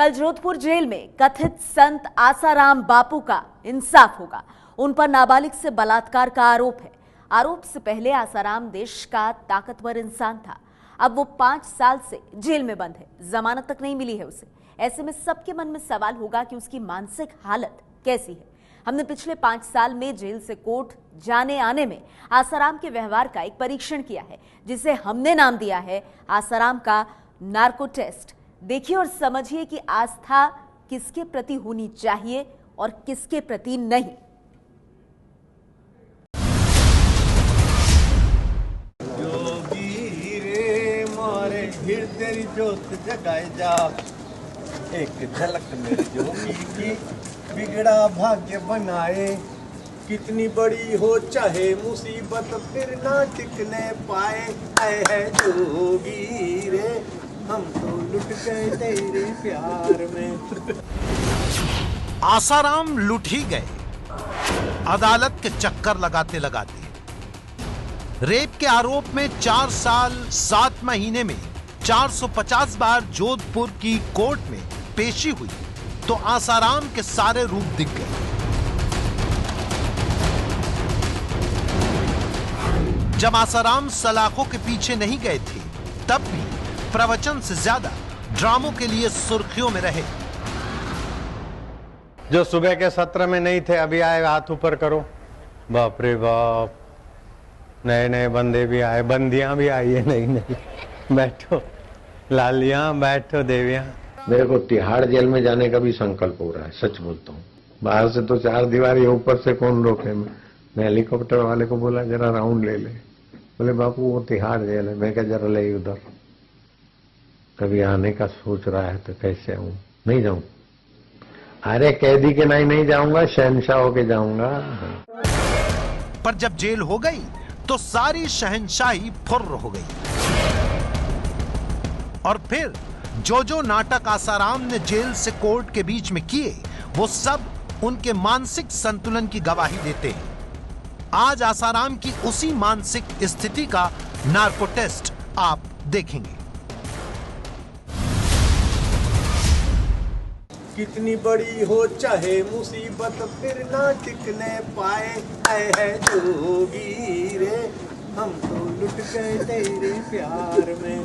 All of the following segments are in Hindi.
कल जोधपुर जेल में कथित संत आसाराम बापू का इंसाफ होगा। उन पर नाबालिग से बलात्कार का आरोप है। आरोप से पहले आसाराम देश का ताकतवर इंसान था। अब वो 5 साल से जेल में बंद है, जमानत तक नहीं मिली है उसे। ऐसे में सबके मन में सवाल होगा कि उसकी मानसिक हालत कैसी है। हमने पिछले 5 साल में जेल से कोर्ट जाने आने में आसाराम के व्यवहार का एक परीक्षण किया है, जिसे हमने नाम दिया है आसाराम का नार्को टेस्ट। देखिए और समझिए कि आस्था किसके प्रति होनी चाहिए और किसके प्रति नहीं। जोगी रे मारे फिर तेरी जोत जगाए जा, एक झलक मेरे जोगी की बिगड़ा भाग्य बनाए। कितनी बड़ी हो चाहे मुसीबत फिर ना टिकने पाए। आए है जोगी रे हम तो लुट गए तेरे प्यार में। आसाराम लुट ही गए अदालत के चक्कर लगाते लगाते। रेप के आरोप में 4 साल 7 महीने में 450 बार जोधपुर की कोर्ट में पेशी हुई तो आसाराम के सारे रूप दिख गए। जब आसाराम सलाखों के पीछे नहीं गए थे तब भी प्रवचन से ज्यादा ड्रामों के लिए सुर्खियों में रहे। जो सुबह के सत्र में नहीं थे अभी आए, हाथ ऊपर करो। बाप रे बाप, नए नए बंदे भी आए, बंदियां भी आई है। नहीं बैठो लालियां, बैठो देवियां। मेरे को तिहाड़ जेल में जाने का भी संकल्प हो रहा है, सच बोलता हूँ। बाहर से तो 4 दीवारी, ऊपर से कौन रोके। मैं हेलीकॉप्टर वाले को बोला जरा राउंड ले ले। बोले बापू वो तिहाड़ जेल है। मैं क्या जरा ले उधर। कभी आने का सोच रहा है तो कैसे आऊं? नहीं जाऊं। अरे कैदी के नहीं जाऊंगा, शहंशाह होके जाऊंगा। पर जब जेल हो गई तो सारी शहंशाही फुर्र हो गई। और फिर जो नाटक आसाराम ने जेल से कोर्ट के बीच में किए वो सब उनके मानसिक संतुलन की गवाही देते हैं। आज आसाराम की उसी मानसिक स्थिति का नार्को टेस्ट आप देखेंगे। कितनी बड़ी हो चाहे मुसीबत फिर ना टिकने पाए। आए है जोगी रे हम तो लुट गए तेरे प्यार में।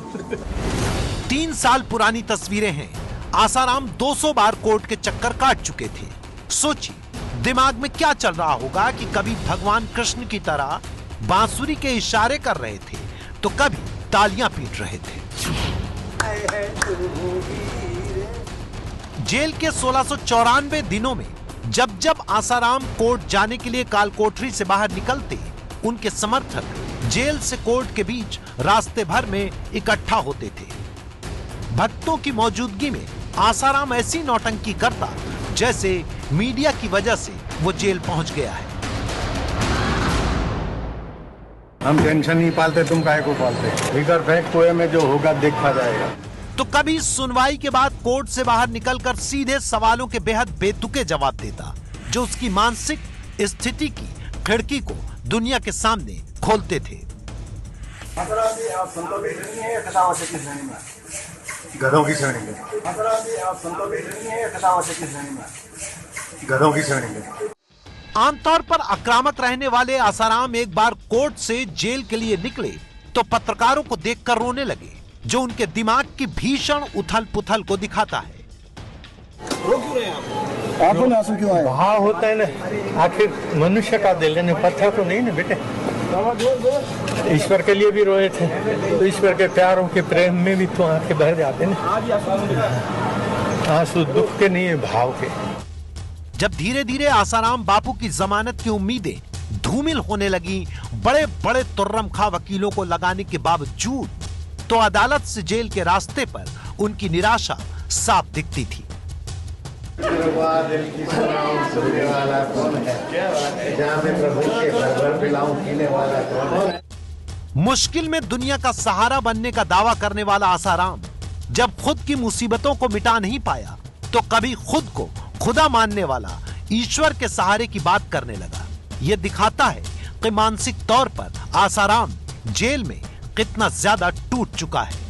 3 साल पुरानी तस्वीरें हैं। आसाराम 200 बार कोर्ट के चक्कर काट चुके थे। सोचिए दिमाग में क्या चल रहा होगा कि कभी भगवान कृष्ण की तरह बांसुरी के इशारे कर रहे थे तो कभी तालियां पीट रहे थे। जेल के 1694 दिनों में जब जब आसाराम कोर्ट जाने के लिए कालकोठरी से बाहर निकलते, उनके समर्थक जेल से कोर्ट के बीच रास्ते भर में इकट्ठा होते थे। भक्तों की मौजूदगी में आसाराम ऐसी नौटंकी करता जैसे मीडिया की वजह से वो जेल पहुंच गया है। हम टेंशन नहीं पालते, तुम काहे को पालते? इधर फेंक कुएं में, जो होगा देखा जाएगा। तो कभी सुनवाई के बाद कोर्ट से बाहर निकलकर सीधे सवालों के बेहद बेतुके जवाब देता जो उसकी मानसिक स्थिति की खिड़की को दुनिया के सामने खोलते थे। गधों की श्रेणी में, गधों की श्रेणी में। आमतौर पर आक्रामक रहने वाले आसाराम एक बार कोर्ट से जेल के लिए निकले तो पत्रकारों को देखकर रोने लगे, जो उनके दिमाग की भीषण उथल पुथल को दिखाता है। रो क्यों रहे हैं आप? आंसू क्यों आए? भाव होता है ना, आखिर मनुष्य का दिल है, पत्थर तो नहीं ना बेटे। ईश्वर के लिए भी रोए थे तो ईश्वर के प्यारों के प्रेम में भी तो आंखें बह जाते ना। आंसू दुख के नहीं है, भाव के। जब धीरे धीरे आसाराम बापू की जमानत की उम्मीदें धूमिल होने लगी, बड़े बड़े तुर्रम खा वकीलों को लगाने के बावजूद, तो अदालत से जेल के रास्ते पर उनकी निराशा साफ दिखती थी। मुश्किल में दुनिया का सहारा बनने का दावा करने वाला आसाराम जब खुद की मुसीबतों को मिटा नहीं पाया तो कभी खुद को खुदा मानने वाला ईश्वर के सहारे की बात करने लगा। यह दिखाता है कि मानसिक तौर पर आसाराम जेल में कितना ज्यादा टूट चुका है।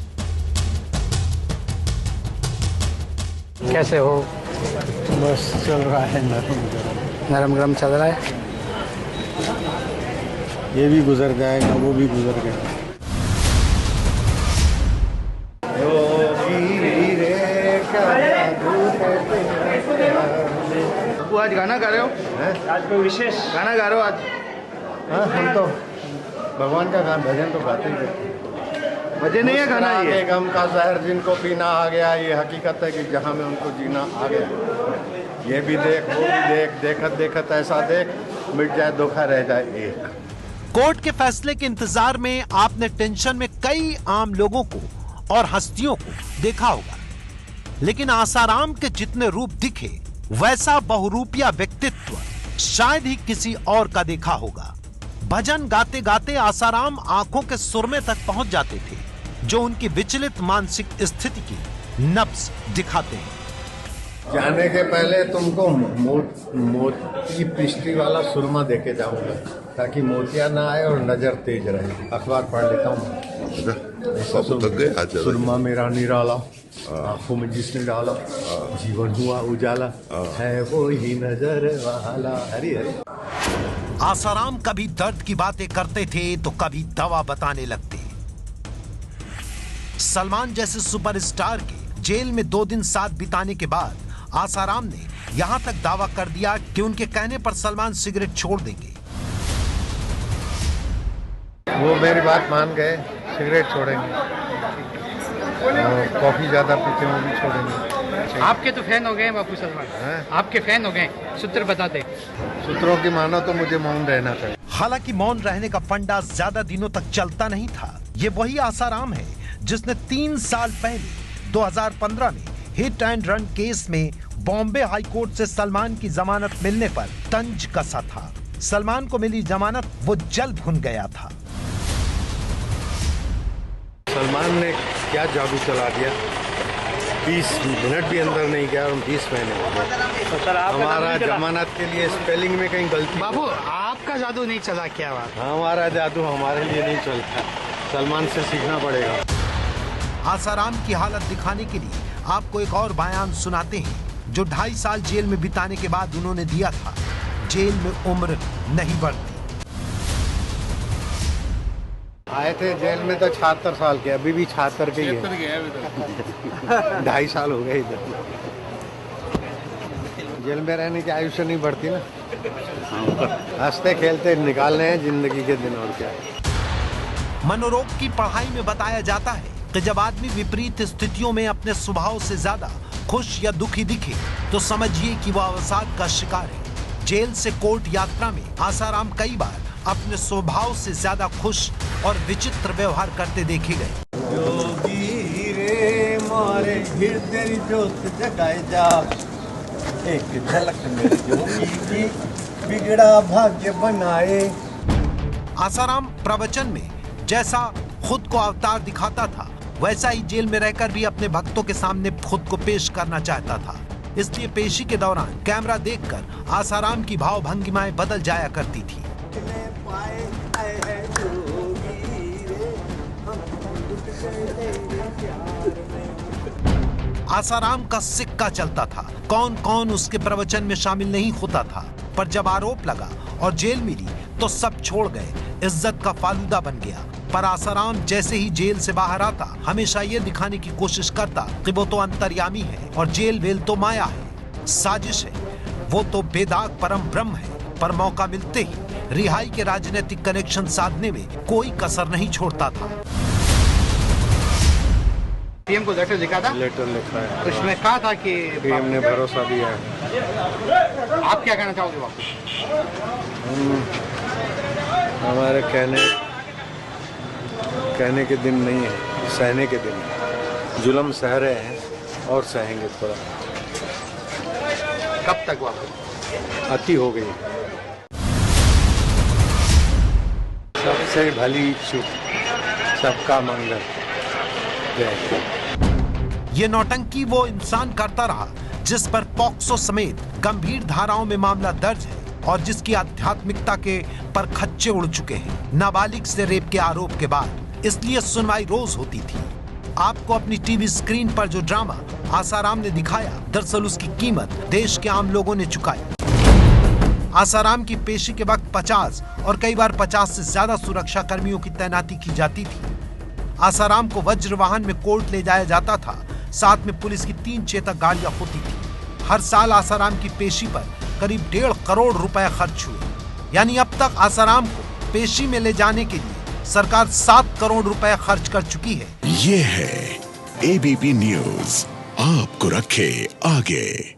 कैसे हो? बस चल रहा है नरम गरम चल रहा है। ये भी गुजर जाएगा, वो भी गुजर गया। वो आज गाना गा रहे हो? आज कोई विशेष गाना गा रहे हो आज? हाँ, हम तो भगवान का गान भजन तो गाते ही रहते हैं। भजन नहीं है गाना ये। गम का जहर जिनको पीना आ गया, ये हकीकत है कि जहाँ में उनको जीना आ गया। ये भी देख, वो भी देख, देखत देखत ऐसा देख, मिट जाए धोखा रह जाए एक। कोर्ट के फैसले के इंतजार में आपने टेंशन में कई आम लोगों को और हस्तियों को देखा होगा, लेकिन आसाराम के जितने रूप दिखे वैसा बहुरूपिया व्यक्तित्व शायद ही किसी और का देखा होगा। भजन गाते गाते आसाराम आंखों के सुरमे तक पहुंच जाते थे, जो उनकी विचलित मानसिक स्थिति की नब्ज दिखाते हैं। जाने के पहले तुमको मोती पृष्टि वाला सुरमा देके जाऊंगा, ताकि मोतिया ना आए और नजर तेज रहे। अखबार पढ़ लेता हूँ। सुरमा मेरा निराला, आंखों में जिसने डाला, जीवन हुआ उजाला, है वो ही नजर वाला। हरी हरी। आसाराम कभी दर्द की बातें करते थे तो कभी दवा बताने लगते। सलमान जैसे सुपरस्टार के जेल में 2 दिन साथ बिताने के बाद आसाराम ने यहां तक दावा कर दिया कि उनके कहने पर सलमान सिगरेट छोड़ देंगे। वो मेरी बात मान गए, सिगरेट छोड़ेंगे और कॉफी ज्यादा पीते वो भी छोड़ेंगे। आपके तो फैन हो गए बापू सलमान, आपके फैन हो गए। सूत्र बताते। सूत्रों की मानो तो मुझे मौन रहना चाहिए। हालांकि मौन रहने का फंडा ज्यादा दिनों तक चलता नहीं था। ये वही आसाराम है जिसने 3 साल पहले 2015 में हिट एंड रन केस में बॉम्बे हाई कोर्ट से सलमान की जमानत मिलने पर तंज कसा था। सलमान को मिली जमानत वो जल्द भुन गया था। सलमान ने क्या जादू चला दिया, 20 मिनट भी अंदर नहीं गया और 20 महीने हो गए। तो सर हमारा जमानत के लिए स्पेलिंग में कहीं गलती। बाबू आपका जादू नहीं चला क्या बात? हमारा जादू हमारे लिए नहीं चलता, सलमान से सीखना पड़ेगा। आसाराम की हालत दिखाने के लिए आपको एक और बयान सुनाते हैं जो 2.5 साल जेल में बिताने के बाद उन्होंने दिया था। जेल में उम्र नहीं बढ़ती। आए थे जेल में तो 76 साल के, अभी भी 76 के ही है। 2.5 साल हो गए इधर। जेल में रहने की आयुष्य नहीं बढ़ती ना, हंसते खेलते निकालने हैं जिंदगी के दिन, और क्या। मनोरोग की पढ़ाई में बताया जाता है कि जब आदमी विपरीत स्थितियों में अपने स्वभाव से ज्यादा खुश या दुखी दिखे तो समझिए कि वह अवसाद का शिकार है। जेल से कोर्ट यात्रा में आसाराम कई बार अपने स्वभाव से ज्यादा खुश और विचित्र व्यवहार करते देखे गए। जोगी रे मारे हृदय जोत जगाए जा, एक झलक मेरे जोगी की बिगड़ा भाग्य बनाए। आसाराम प्रवचन में जैसा खुद को अवतार दिखाता था, वैसा ही जेल में रहकर भी अपने भक्तों के सामने खुद को पेश करना चाहता था। इसलिए पेशी के दौरान कैमरा देखकर आसाराम की भाव भंगिमाएं बदल जाया करती थी। आसाराम का सिक्का चलता था, कौन कौन उसके प्रवचन में शामिल नहीं होता था, पर जब आरोप लगा और जेल मिली तो सब छोड़ गए, इज्जत का फालूदा बन गया। पर आसाराम जैसे ही जेल से बाहर आता हमेशा ये दिखाने की कोशिश करता कि वो तो अंतर्यामी है और जेल वेल तो माया है, साजिश है, वो तो बेदाग परम ब्रह्म है। पर मौका मिलते ही रिहाई के राजनीतिक कनेक्शन साधने में कोई कसर नहीं छोड़ता था। पीएम को लेटर लिखा था? लेटर लिखा है, उसमें कहा था कि पीएम ने भरोसा दिया है। आप क्या कहना चाहोगे वापस? हमारे कहने के दिन नहीं है, सहने के दिन है। जुल्म सह रहे हैं और सहेंगे थोड़ा। कब तक वापस? अति हो गई। सबसे भली चुप, सबका मंगल। जय। ये नौटंकी वो इंसान करता रहा जिस पर पॉक्सो समेत गंभीर धाराओं में मामला दर्ज है और जिसकी आध्यात्मिकता के पर खच्चे उड़ चुके हैं। नाबालिग से रेप के आरोप के बाद इसलिए सुनवाई रोज होती थी। आपको अपनी टीवी स्क्रीन पर जो ड्रामा आसाराम ने दिखाया, दरअसल उसकी कीमत देश के आम लोगों ने चुकाई। आसाराम की पेशी के वक्त 50 और कई बार 50 से ज्यादा सुरक्षा कर्मियों की तैनाती की जाती थी। आसाराम को वज्र वाहन में कोर्ट ले जाया जाता था, साथ में पुलिस की 3 चेतक गाड़ियां होती थी। हर साल आसाराम की पेशी पर करीब 1.5 करोड़ रुपए खर्च हुए। यानी अब तक आसाराम को पेशी में ले जाने के लिए सरकार 7 करोड़ रुपए खर्च कर चुकी है। ये है एबीपी न्यूज़, आपको रखे आगे।